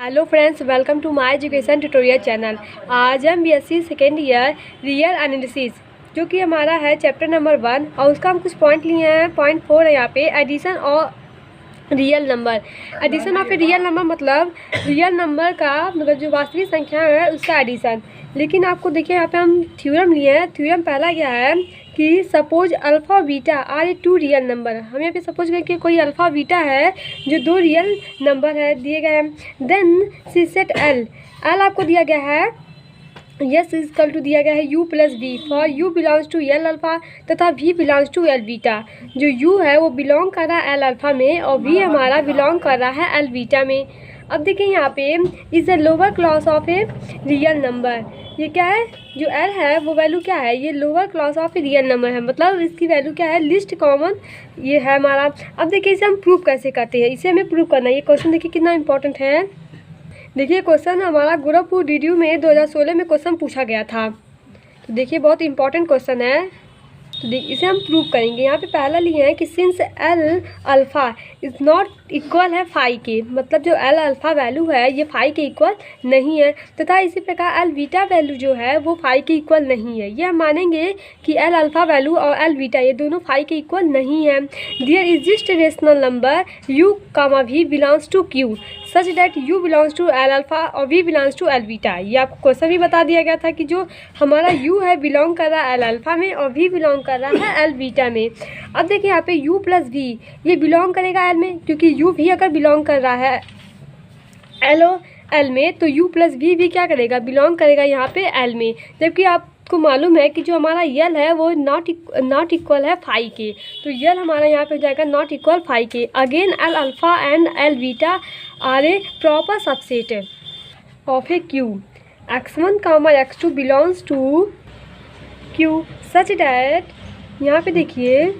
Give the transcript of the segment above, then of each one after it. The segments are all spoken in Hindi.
Hello friends, welcome to my education tutorial channel. आज हम BSc second year real analysis जो कि हमारा है चैप्टर नंबर 1 और उसका हम कुछ पॉइंट लिए हैं। पॉइंट 4 है यहाँ पे एडिशन और real number. Addition of a real number मतलब रियल नंबर का मतलब जो वास्तविक संख्या है उसका एडिशन। लेकिन आपको देखिए यहाँ पे हम थ्योरम लिए हैं। थ्योरम पहला क्या है कि suppose alpha beta are a two real number. हम यहाँ पे सपोज करें कि कोई अल्फ़ा बीटा है जो दो रियल नंबर है दिए गए हैं। देन सी सेट एल आपको दिया गया है यस इजकल टू दिया गया है u plus V for u belongs to L alpha तथा v belongs to L beta. जो u है वो बिलोंग कर रहा है एल अल्फ़ा में और v हमारा बिलोंग कर रहा है एल बीटा में। अब देखिए यहाँ पे is the lower class of a real number. ये क्या है, जो l है वो वैल्यू क्या है, ये lower class of a real number है, मतलब इसकी वैल्यू क्या है, लिस्ट कॉमन ये है हमारा। अब देखिए इसे हम प्रूव कैसे करते हैं, इसे हमें प्रूव करना है। ये क्वेश्चन देखिए कितना इंपॉर्टेंट है। देखिए क्वेश्चन हमारा गोरखपुर डीडीयू में 2016 में क्वेश्चन पूछा गया था। तो देखिए बहुत इंपॉर्टेंट क्वेश्चन है। तो इसे हम प्रूव करेंगे। यहाँ पे पहला लिया है कि since L alpha is not equal है फाई के, मतलब जो एल अल्फ़ा वैल्यू है ये फाई के इक्वल नहीं है तथा इसी प्रकार एल बीटा वैल्यू जो है वो फाई के इक्वल नहीं है। ये हम मानेंगे कि एल अल्फ़ा वैल्यू और एल बीटा ये दोनों फाई के इक्वल नहीं है। There exist rational number u comma v belongs to q such that u belongs to L alpha और v belongs to L beta. ये आपको क्वेश्चन भी बता दिया गया था कि जो हमारा u है बिलोंग कर रहा है एल अल्फ़ा में और v बिलोंग कर रहा है एल बीटा में। अब देखिए यहाँ पे u प्लस v ये बिलोंग करेगा एल में, क्योंकि u भी अगर बिलोंग कर रहा है एल में तो u प्लस v भी क्या करेगा, बिलोंग करेगा यहाँ पे एल में। जबकि आपको मालूम है कि जो हमारा यल है वो नॉट इक्वल है फाई के, तो यल हमारा यहाँ पे हो जाएगा नॉट इक्वल फाई के। Again L alpha and L beta are a proper subset of a Q x1 comma x2 belongs to Q such that यहाँ पे देखिए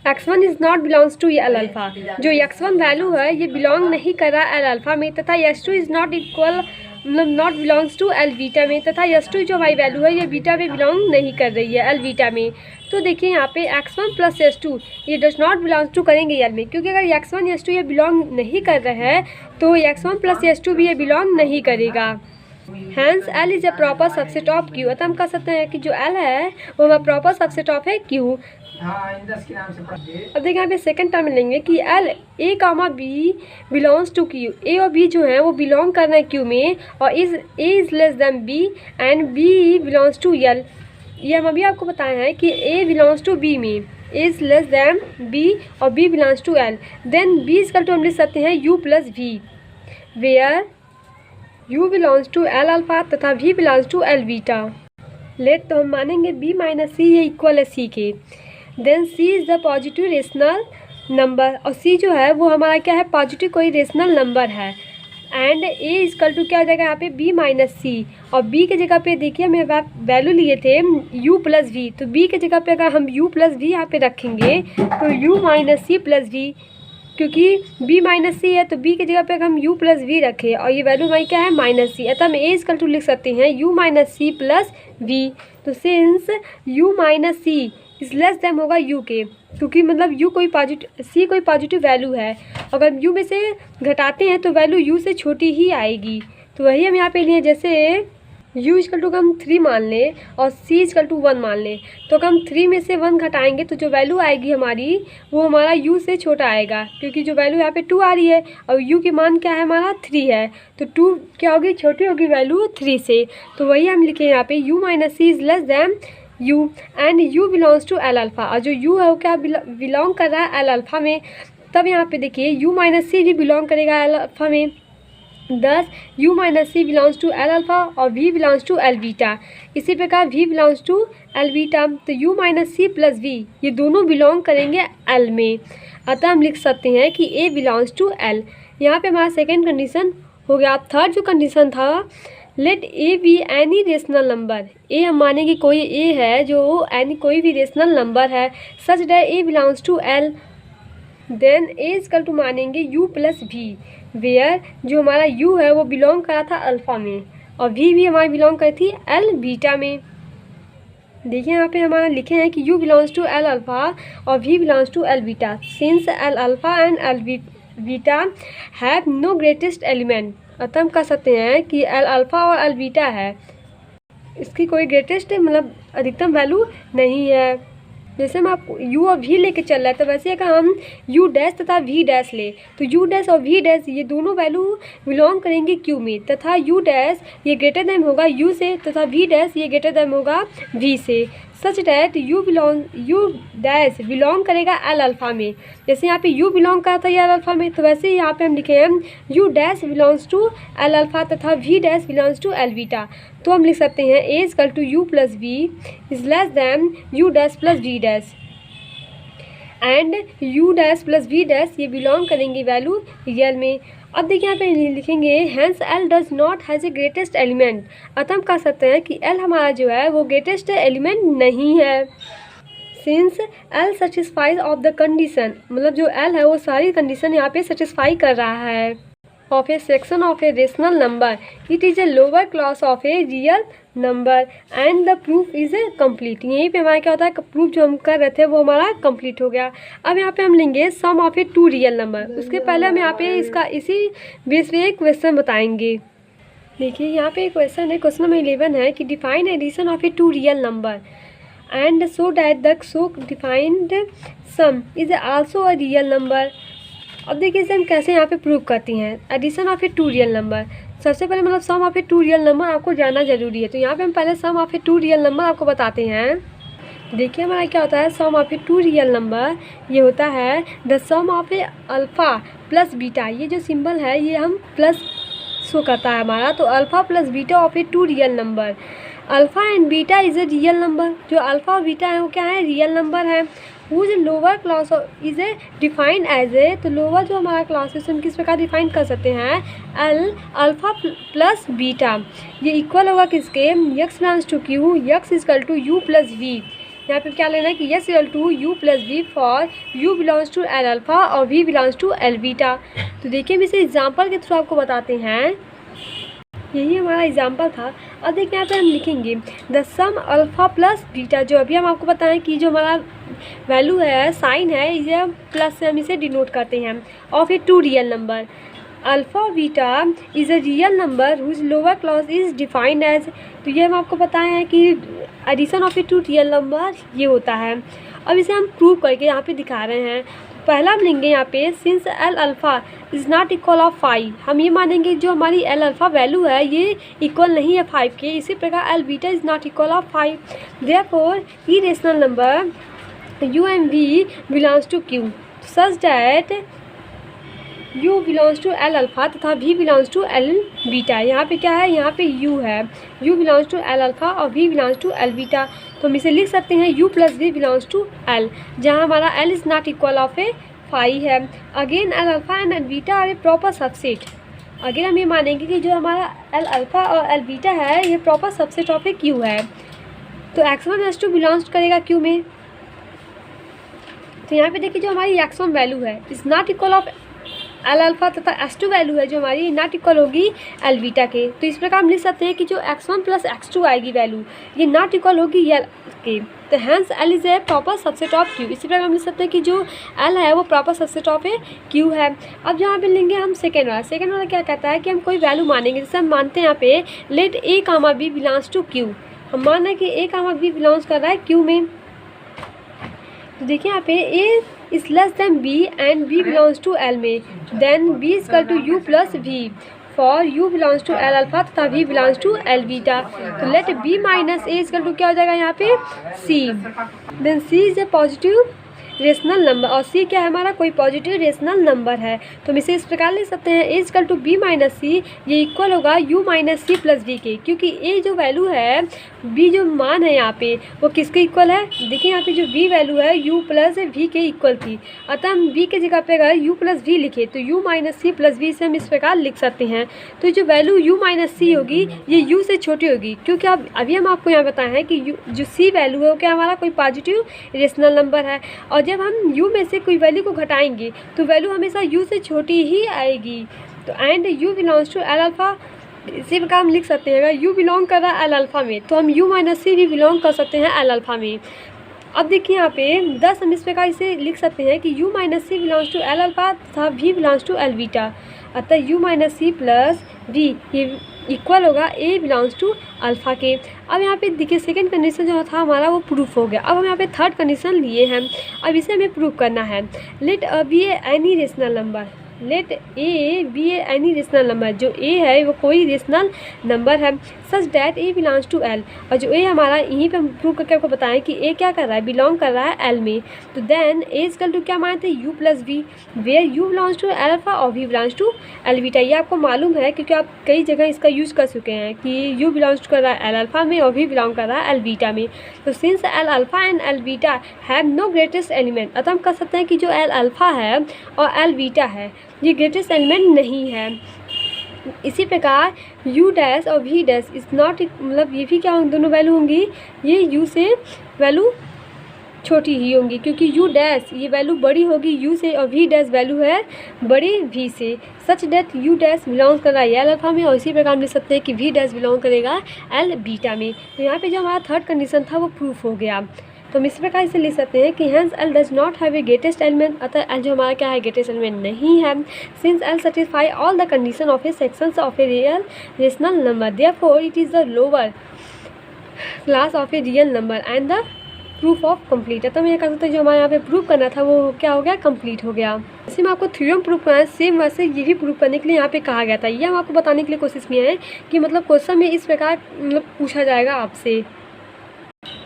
x1 is not belongs to L alpha. जो x1 वैल्यू है ये बिलोंग नहीं कर रहा एल अल्फ़ा में तथा x2 इज़ नॉट इक्वल मतलब not belongs to L beta में तथा x2 जो हमारी वैल्यू है ये बीटा में बिलोंग नहीं कर रही है एल बीटा में। तो देखिए यहाँ पे x1 प्लस x2 ये डज नॉट बिलोंग्स टू करेंगे एल में, क्योंकि अगर x1 x2 ये बिलोंग नहीं कर रहे हैं तो x1 प्लस x2 भी ये बिलोंग नहीं करेगा। Hence L is a proper subset of Q. अतः हम कह सकते हैं कि जो एल है वो हमारा प्रॉपर सबसेट ऑफ है क्यू। अब देखिए यहाँ पे सेकंड टर्म में लेंगे कि L A comma B belongs to Q. A और बी जो है वो बिलोंग करना है क्यू में और is A is less than B and B belongs to L. ये हम अभी आपको बताए हैं कि ए बिलोंग्स टू बी में, A is less than B और B belongs to L. Then B is equal to हम लिख सकते हैं U plus V where u belongs to L alpha तथा v belongs to L beta. Let तो हम मानेंगे b माइनस सी ये इक्वल है c के। Then c is the positive rational number और c जो है वो हमारा क्या है, पॉजिटिव कोई रेशनल नंबर है। एंड a इजकल टू क्या हो जाएगा यहाँ पे b माइनस सी और b के जगह पे देखिए हमें वैल्यू लिए थे u प्लस v, तो b के जगह पे अगर हम u प्लस v यहाँ पे रखेंगे तो u माइनस सी प्लस v, क्योंकि b माइनस सी है तो b की जगह पे अगर हम u प्लस वी रखें और ये वैल्यू हमारी क्या है माइनस सी, अतः हम a इजकल टू लिख सकते हैं u माइनस सी प्लस वी। तो since u minus C is less than होगा u के, क्योंकि मतलब u कोई पॉजिटिव c कोई पॉजिटिव वैल्यू है, अगर u में से घटाते हैं तो वैल्यू u से छोटी ही आएगी। तो वही हम यहाँ पे लिए, जैसे u इजकल टू हम 3 मान लें और c इजकल टू 1 मान लें, तो अगर हम 3 में से 1 घटाएंगे तो जो वैल्यू आएगी हमारी वो हमारा u से छोटा आएगा, क्योंकि जो वैल्यू यहाँ पे 2 आ रही है और u की मान क्या है हमारा 3 है, तो 2 क्या होगी, छोटी होगी वैल्यू 3 से। तो वही हम लिखे यहाँ पे u minus C is less than u and u belongs to L alpha. और जो u है वो क्या बिलोंग कर रहा है एल अल्फ़ा में। तब यहाँ पे देखिए u माइनस सी भी बिलोंग करेगा एल अल्फ़ा में, thus u minus C belongs to L alpha और v belongs to L beta. इसी प्रकार v belongs to L beta, तो u माइनस सी प्लस v ये दोनों बिलोंग करेंगे l में। अतः हम लिख सकते हैं कि a बिलोंग्स टू l। यहाँ पे हमारा सेकेंड कंडीशन हो गया। अब थर्ड जो कंडीशन था, let a be any rational number. a हम माने कि कोई a है जो एनी कोई भी रेशनल नंबर है such that a belongs to l। Then a is equal to मानेंगे u प्लस वी वेयर जो हमारा u है वो बिलोंग करा था अल्फ़ा में और v भी हमारी बिलोंग करी थी एल बीटा में। देखिए यहाँ पे हमारा लिखे हैं कि u belongs to L alpha और v belongs to L beta. Since L alpha and L beta have no greatest element अतः हम कह सकते हैं कि एल अल्फ़ा और एल बीटा है, इसकी कोई ग्रेटेस्ट मतलब अधिकतम वैल्यू नहीं है। जैसे हम आप u और v लेके चल रहा है, तो वैसे अगर हम u डैश तथा v डैश ले, तो u डैश और v डैश ये दोनों वैल्यू बिलोंग करेंगे q में, तथा u डैश ये ग्रेटर देन होगा u से, तथा v डैश ये ग्रेटर देन होगा v से, such that u dash belong करेगा एल अल्फ़ा में। जैसे यहाँ पे u बिलोंग करता है एल अल्फ़ा में, तो वैसे ही यहाँ पे हम लिखे हैं u dash belongs to L alpha तथा v dash belongs to L beta. तो हम लिख सकते हैं a equal to u plus v is less than u dash plus v dash, and u dash plus v dash ये बिलोंग करेंगे वैल्यू रियल में। अब देखिए यहाँ पे लिखेंगे hence l does not has a greatest element, अतः हम कह सकते हैं कि l हमारा जो है वो ग्रेटेस्ट एलिमेंट नहीं है। Since l satisfies of the condition, मतलब जो l है वो सारी कंडीशन यहाँ पे सेटिस्फाई कर रहा है। Of A section of a rational number, it is a lower class of a real number and the proof is A complete. यहीं पे हमारा क्या होता है, प्रूफ जो हम कर रहे थे वो हमारा कंप्लीट हो गया। अब यहाँ पे हम लेंगे sum of a two real number. उसके पहले हम यहाँ पे इसका इसी बेस पे एक क्वेश्चन बताएंगे। देखिए यहाँ पे क्वेश्चन है, क्वेश्चन नंबर 11 है कि define addition of a two real number and so that the so defined sum is also a real number. अब देखिए इसे हम कैसे यहाँ पे प्रूव करती हैं addition of a two real number. सबसे पहले मतलब sum of a two real number आपको जानना जरूरी है, तो यहाँ पे हम पहले sum of a two real number आपको बताते हैं। देखिए हमारा क्या होता है, sum of a two real number ये होता है the sum of a alpha plus beta. ये जो सिंबल है ये हम प्लस शो करता है हमारा, तो alpha plus beta of a two real number. Alpha and beta is a real number, जो अल्फ़ा और बीटा है वो क्या है, रियल नंबर है। वो जो lower class is a defined as A, तो लोअर जो हमारा क्लास है हम किस प्रकार डिफाइन कर सकते हैं, एल अल्फ़ा प्लस बीटा ये इक्वल होगा किसके, x belongs to Q, x equal to you plus we. यहाँ पे क्या लेना है कि x equal to you plus V for U belongs to L alpha और V belongs to L beta. तो देखिए हम इसे एग्जाम्पल के थ्रू आपको बताते हैं, यही हमारा एग्जाम्पल था। अब देखिए यहाँ पे हम लिखेंगे the sum alpha plus beta, जो अभी हम आपको बताएं कि जो हमारा वैल्यू है साइन है इसे प्लस से हम इसे डिनोट करते हैं, of a two real number. Alpha beta is a real number whose lower class is defined as, तो ये हम आपको बताए हैं कि addition of a two real number ये होता है। अब इसे हम प्रूव करके यहाँ पे दिखा रहे हैं। पहला हम लेंगे यहाँ पे since L alpha is not equal of 5, हम ये मानेंगे जो हमारी एल अल्फ़ा वैल्यू है ये इक्वल नहीं है 5 के। इसी प्रकार L beta is not equal of 5, therefore irrational number u and v belongs to q such that u belongs to l alpha तथा v belongs to l beta. यहाँ पे क्या है, यहाँ पे u है, u belongs to l alpha और v belongs to l beta. तो हम इसे लिख सकते हैं u plus v belongs to l, जहाँ हमारा l is not equal of a 5 है। Again L alpha and L beta are a proper subset. Again हम ये मानेंगे कि जो हमारा एल अल्फ़ा और एल बीटा है ये proper subset of a q है। तो x1 x2 बिलोंग्स करेगा q में। तो यहाँ पे देखिए जो हमारी x1 वैल्यू है is not equal of L alpha तथा x2 वैल्यू है जो हमारी नॉट इक्वल होगी एल बीटा के। तो इस प्रकार हम लिख सकते हैं कि जो x1 प्लस x2 आएगी वैल्यू ये नॉट इक्वल होगी एल के, तो hence L is a proper subset of q। इसी प्रकार हम लिख सकते हैं कि जो एल है वो proper subset of a q है। अब यहाँ पे लेंगे हम सेकेंड वाला। सेकेंड वाला क्या कहता है कि हम कोई वैल्यू मानेंगे, जैसे हम मानते हैं यहाँ पे let a comma B belongs to q, हम मान रहे हैं कि ए कामा बी बिलोंग्स कर रहा है q में। तो देखिए यहाँ पे a is less than b and b belongs to l में, then b is equal to u plus v for u belongs to L alpha तथा v belongs to L beta. तो let b minus a is equal to क्या हो जाएगा यहाँ पे c, then c is a positive rational number और c क्या है हमारा, कोई पॉजिटिव रेशनल नंबर है। तो हम इसे इस प्रकार लिख सकते हैं a equal to b minus C, ये इक्वल होगा u माइनस सी प्लस v के, क्योंकि a जो वैल्यू है b जो मान है यहाँ पे वो किसके इक्वल है। देखिए यहाँ पे जो v वैल्यू है u प्लस v के इक्वल थी, अतः हम v के जगह पे अगर u प्लस v लिखे तो u माइनस सी प्लस v से हम इस प्रकार लिख सकते हैं। तो जो वैल्यू u माइनस सी होगी ये u से छोटी होगी, क्योंकि अब अभी हम आपको यहाँ बताए हैं कि जो c वैल्यू है वो क्या हमारा कोई पॉजिटिव रेशनल नंबर है, और जब हम u में से कोई वैल्यू को घटाएंगे तो वैल्यू हमेशा u से छोटी ही आएगी। तो and u belongs to L alpha, इसी प्रकार हम लिख सकते हैं अगर u बिलोंग कर रहा है एल अल्फ़ा में तो हम u माइनस सी भी बिलोंग कर सकते हैं एल अल्फ़ा में। अब देखिए यहाँ पे 10 हम इस प्रकार इसे लिख सकते हैं कि u minus C belongs to L alpha तथा v belongs to L beta. अतः u माइनस सी प्लस वी ये इक्वल होगा a बिलोंग्स टू अल्फ़ा के। अब यहाँ पे देखिए सेकंड कंडीशन जो था हमारा वो प्रूफ हो गया। अब हम यहाँ पे थर्ड कंडीशन लिए हैं, अब इसे हमें प्रूफ करना है। Let a be any rational number, let a be any rational number, जो ए है वो कोई रेशनल नंबर है, such that a belongs to L, और जो ए हमारा यहीं पे हम प्रूव करके आपको बताएं कि ए क्या कर रहा है, बिलोंग कर रहा है एल में। तो देन ए इक्वल टू क्या मानते हैं, U plus V, where U belongs to L alpha और V belongs to L beta. ये आपको मालूम है क्योंकि आप कई जगह इसका यूज़ कर चुके हैं कि यू बिलोंग्स कर रहा है एल अल्फा में और वी बिलोंग कर रहा है एल बीटा में। तो since L alpha and L beta have no greatest element, अतः हम कह सकते हैं कि जो एल अल्फा है और एल बीटा है ये ग्रेटेस्ट एलिमेंट नहीं है। इसी प्रकार u डैश और v डैश इज़ नॉट, मतलब ये भी क्या दोनों वैल्यू होंगी, ये u से वैल्यू छोटी ही होंगी क्योंकि u डैश ये वैल्यू बड़ी होगी u से और v डैश वैल्यू है बड़ी v से। सच डेट u डैश बिलोंग कर रहा है एल अल्फा में और इसी प्रकार हम लिख सकते हैं कि v डैश बिलोंग करेगा एल बीटा में। तो यहाँ पे जो हमारा थर्ड कंडीशन था वो प्रूफ हो गया। तो हम इस प्रकार से लिख सकते हैं कि hence L does not have a greatest element, अतः एल जो हमारा क्या है ग्रेटेस्ट एलिमेंट नहीं है। Since L satisfy all the condition of A sections of a real rational number, therefore it is the lower class of a real number and the proof of complete. तो मैं ये कह सकता हूँ जो हमारे यहाँ पे प्रूफ करना था वो क्या हो गया, कंप्लीट हो गया। जैसे मैं आपको थ्योरम प्रूफ करना है सेम वैसे ये भी प्रूफ करने के लिए यहाँ पे कहा गया था। ये हम आपको बताने के लिए कोशिश किए हैं कि मतलब क्वेश्चन में इस प्रकार मतलब पूछा जाएगा आपसे।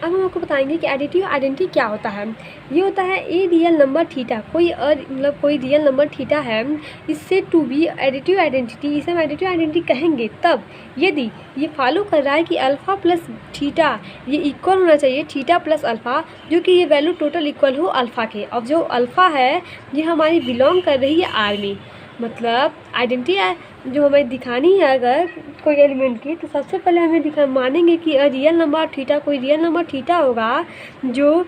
अब हम आपको बताएंगे कि एडिटिव आइडेंटिटी क्या होता है। ये होता है ए रियल नंबर थीटा, कोई मतलब कोई रियल नंबर थीटा है, इससे टू बी एडिटिव आइडेंटिटी, इसे हम एडिटिव आइडेंटिटी कहेंगे तब यदि ये फॉलो कर रहा है कि अल्फ़ा प्लस थीटा ये इक्वल होना चाहिए थीटा प्लस अल्फ़ा, जो कि ये वैल्यू टोटल इक्वल हो अल्फ़ा के। अब जो अल्फ़ा है ये हमारी बिलोंग कर रही है आर में, मतलब आइडेंटिटी जो हमें दिखानी है अगर कोई एलिमेंट की, तो सबसे पहले हमें मानेंगे कि रियल नंबर थीटा कोई रियल नंबर थीटा होगा जो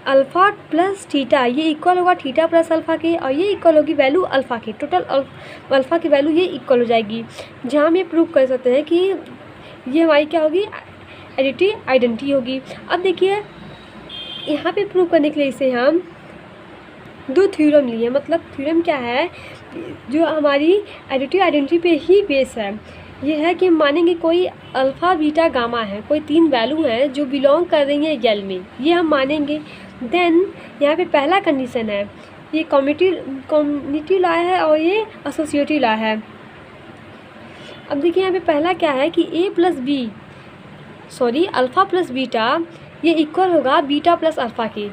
अल्फ़ा प्लस थीटा ये इक्वल होगा थीटा प्लस अल्फ़ा के, और ये इक्वल होगी वैल्यू अल्फ़ा के, टोटल अल्फ़ा की वैल्यू ये इक्वल हो जाएगी। जहाँ हम ये प्रूव कर सकते हैं कि ये हमारी क्या होगी, एडिटिव आइडेंटिटी होगी। अब देखिए यहाँ पे प्रूव करने के लिए इसे हम दो थ्योरम लिए, मतलब थ्योरम क्या है जो हमारी एडिटिव आइडेंटिटी पे ही बेस है। ये है कि हम मानेंगे कोई अल्फ़ा बीटा गामा है, कोई तीन वैल्यू हैं जो बिलोंग कर रही हैं एल में, ये हम मानेंगे। देन यहाँ पे पहला कंडीशन है ये कम्युनिटी लॉ है और ये एसोसिएटिव लॉ है। अब देखिए यहाँ पे पहला क्या है कि अल्फ़ा प्लस बीटा ये इक्वल होगा बीटा प्लस अल्फ़ा के,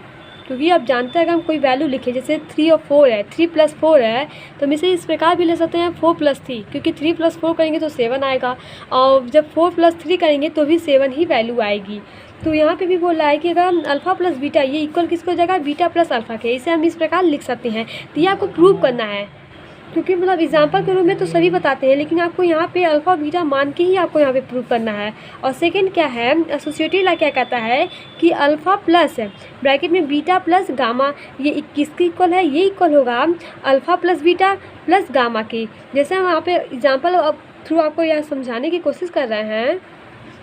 क्योंकि आप जानते हैं अगर हम कोई वैल्यू लिखें जैसे 3 और 4 है, 3 + 4 है, तो हम इसे इस प्रकार भी ले सकते हैं 4 + 3, क्योंकि 3 + 4 करेंगे तो 7 आएगा और जब 4 + 3 करेंगे तो भी 7 ही वैल्यू आएगी। तो यहाँ पे भी बोल रहा है कि अगर हम अल्फ़ा प्लस बीटा ये इक्वल किसको हो जाएगा, बीटा प्लस अल्फ़ा के, इसे हम इस प्रकार लिख सकते हैं। तो ये आपको प्रूव करना है, क्योंकि मतलब एग्जाम्पल के रूप में तो सभी बताते हैं, लेकिन आपको यहाँ पे अल्फ़ा बीटा मान के ही आपको यहाँ पे प्रूव करना है। और सेकंड क्या है, एसोसिएटिव लॉ क्या कहता है कि अल्फ़ा प्लस ब्रैकेट में बीटा प्लस गामा ये किसके इक्वल है, ये इक्वल होगा alpha plus beta plus gamma के। जैसे हम यहाँ पे एग्जाम्पल थ्रू आपको यह समझाने की कोशिश कर रहे हैं।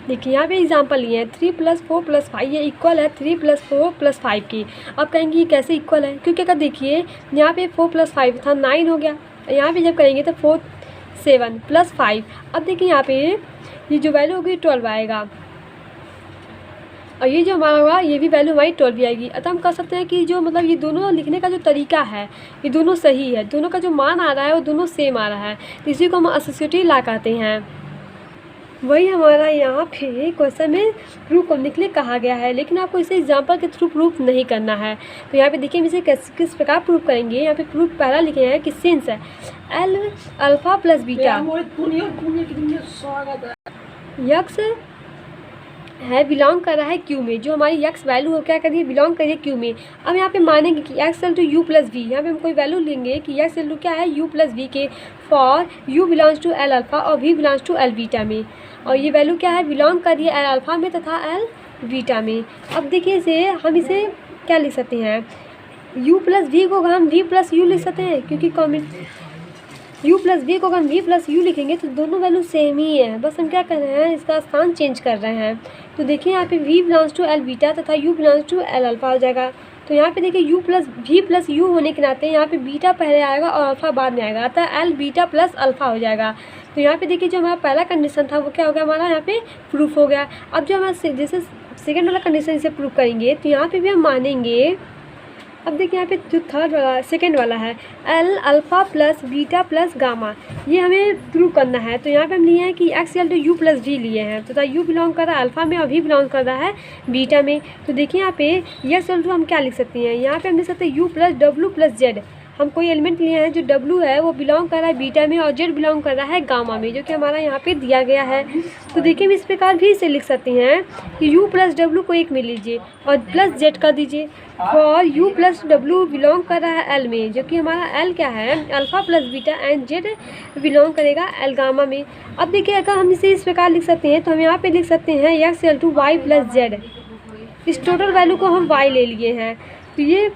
देखिए यहाँ पे एग्जाम्पल लिए हैं 3 + 4 + 5 ये इक्वल है 3 + 4 + 5 की। अब कहेंगे ये कैसे इक्वल है, क्योंकि अगर देखिए यहाँ पे 4 + 5 था 9 हो गया, यहाँ पे जब करेंगे तो 4 7 + 5। अब देखिए यहाँ पे ये जो वैल्यू होगी 12 आएगा और ये जो हमारा होगा ये भी वैल्यू हमारी 12 भी आएगी। अतः हम कह सकते हैं कि जो मतलब ये दोनों लिखने का जो तरीका है ये दोनों सही है, दोनों का जो मान आ रहा है वो दोनों सेम आ रहा है, तो इसी को हम एसोसिएटिव लॉ कहते हैं। वही हमारा यहाँ पे क्वेश्चन में प्रूव करने के लिए कहा गया है, लेकिन आपको इसे एग्जाम्पल के थ्रू प्रूफ नहीं करना है। तो यहाँ पे देखिए हम इसे किस प्रकार प्रूव करेंगे। यहाँ पे प्रूफ पहला लिखे हैं कि since L alpha plus beta x है बिलोंग कर रहा है क्यू में, जो हमारी यक्स वैल्यू हो क्या करिए बिलोंग करिए क्यू में। अब यहाँ पे मानेंगे कि x equal to you plus we, यहाँ पे हम कोई वैल्यू लेंगे कि एक्स इक्वल टू क्या है यू प्लस वी के, for U belongs to L alpha और V belongs to L beta में, और ये वैल्यू क्या है बिलोंग कर रही है एल अल्फ़ा में तथा एल बीटा में। अब देखिए इसे हम इसे क्या लिख सकते हैं, यू प्लस वी को हम वी प्लस यू लिख सकते हैं, क्योंकि u प्लस वी को अगर हम v प्लस यू लिखेंगे तो दोनों वैल्यू सेम ही है, बस हम क्या कर रहे हैं इसका स्थान चेंज कर रहे हैं। तो देखिए यहाँ पे v belongs to L beta तथा u belongs to L alpha हो जाएगा। तो यहाँ पे देखिए u plus v plus u होने के नाते यहाँ पे बीटा पहले आएगा और अल्फ़ा बाद में आएगा, अतः l बीटा प्लस अल्फ़ा हो जाएगा। तो यहाँ पे देखिए जो हमारा पहला कंडीशन था वो क्या हो गया, हमारा यहाँ पे प्रूफ हो गया। अब जो हमारा जैसे सेकेंड वाला कंडीशन इसे प्रूफ करेंगे तो यहाँ पे भी हम मानेंगे। अब देखिए यहाँ पे जो थर्ड वाला सेकेंड वाला है L alpha plus beta plus gamma, ये हमें प्रूव करना है। तो यहाँ पे हम लिए हैं कि x equal to you plus v लिए हैं, तो यू बिलोंग कर रहा है अल्फ़ा में और वी बिलोंग कर रहा है बीटा में। तो देखिए यहाँ पे एक्स इक्वल टू हम क्या लिख सकते हैं, यहाँ पे हम लिख सकते हैं U plus W plus Z. हम कोई एलिमेंट लिए हैं जो W है वो बिलोंग कर रहा है बीटा में और Z बिलोंग कर रहा है गामा में, जो कि हमारा यहाँ पे दिया गया है। तो देखिए हम इस प्रकार भी इसे लिख सकते हैं कि U प्लस डब्ल्यू को एक में लीजिए और प्लस Z कर दीजिए, और U प्लस डब्ल्यू बिलोंग कर रहा है L में, जो कि हमारा L क्या है alpha plus beta and Z belong करेगा L गामा में। अब देखिए अगर हम इसे इस प्रकार लिख सकते हैं तो हम यहाँ पर लिख सकते हैं x equal to y plus z. इस टोटल वैल्यू को हम y ले लिए हैं, तो ये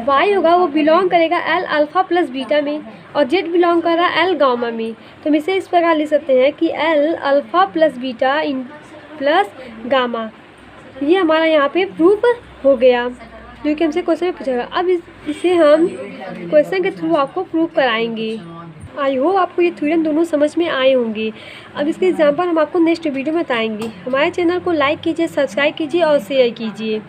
y होगा वो बिलोंग करेगा L अल्फ़ा प्लस बीटा में और Z बिलोंग कर रहा है L गामा में। तो हम इसे इस प्रकार लिख सकते हैं कि L alpha plus beta in plus gamma, ये हमारा यहाँ पे प्रूफ हो गया, जो कि हमसे क्वेश्चन में पूछा गया। अब इसे हम क्वेश्चन के थ्रू आपको प्रूव कराएंगे। आई होप आपको ये थ्योरम दोनों समझ में आए होंगे। अब इसके एग्जाम्पल हम आपको नेक्स्ट वीडियो में बताएंगे। हमारे चैनल को लाइक कीजिए, सब्सक्राइब कीजिए और शेयर कीजिए।